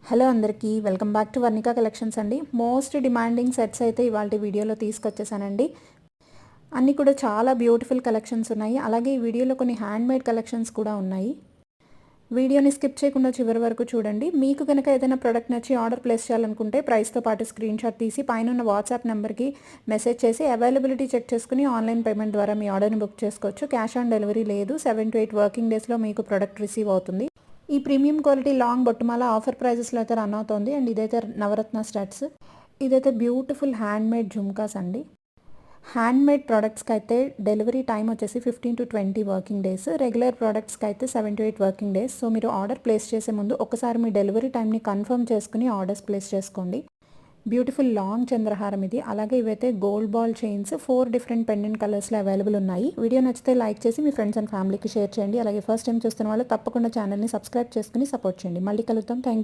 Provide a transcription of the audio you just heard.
Hello అందరికీ welcome back to Varnika collections అండి. Most demanding sets అయితే ఇవాళ వీడియోలో తీసుకొచ్చేసానండి. అన్నీ కూడా చాలా బ్యూటిఫుల్ కలెక్షన్స్ ఉన్నాయి. అలాగే ఈ వీడియోలో కొన్ని హ్యాండ్మేడ్ కలెక్షన్స్ కూడా ఉన్నాయి. వీడియోని స్కిప్ చేయకుండా చివరి వరకు చూడండి. మీకు కనుక ఏదైనా ప్రోడక్ట్ నచ్చి ఆర్డర్ ప్లేస్ చేయాలనుకుంటే ప్రైస్తో పాటు స్క్రీన్ షాట్ తీసి పైన ఉన్న వాట్సాప్ నెంబర్కి మెసేజ్ చేసి అవైలబిలిటీ చెక్ చేసుకుని ఆన్లైన్ పేమెంట్ ద్వారా మీ ఆర్డర్ని బుక్ చేసుకోవచ్చు. క్యాష్ ఆన్ డెలివరీ లేదు. 7 to 8 వర్కింగ్ డేస్లో మీకు ప్రోడక్ట్ రిసీవ్ అవుతుంది. ఈ ప్రీమియం క్వాలిటీ లాంగ్ బొట్టుమాల ఆఫర్ ప్రైజెస్లో అయితే రన్ అవుతుంది. అండ్ ఇదైతే నవరత్న స్టడ్స్. ఇదైతే బ్యూటిఫుల్ హ్యాండ్మేడ్ జుమ్కాస్ అండి. హ్యాండ్మేడ్ ప్రోడక్ట్స్కి అయితే డెలివరీ టైం వచ్చేసి 15 to 20 వర్కింగ్ డేస్. రెగ్యులర్ ప్రోడక్ట్స్కి అయితే 7 to 8 వర్కింగ్ డేస్. సో మీరు ఆర్డర్ ప్లేస్ చేసే ముందు ఒకసారి మీ డెలివరీ టైంని కన్ఫర్మ్ చేసుకుని ఆర్డర్స్ ప్లేస్ చేసుకోండి. బ్యూటిఫుల్ లాంగ్ చంద్రహారం ఇది. అలాగే ఇవైతే gold ball chains 4 different pendant కలర్స్లో అవైలబుల్ ఉన్నాయి. వీడియో నచ్చితే లైక్ చేసి మీ ఫ్రెండ్స్ అండ్ ఫ్యామిలీకి షేర్ చేయండి. అలాగే ఫస్ట్ టైం చూస్తున్న వాళ్ళు తప్పకుండా ఛానల్ని సబ్స్క్రైబ్ చేసుకుని సపోర్ట్ చేయండి. మళ్ళీ కలుద్దాం. Thank you.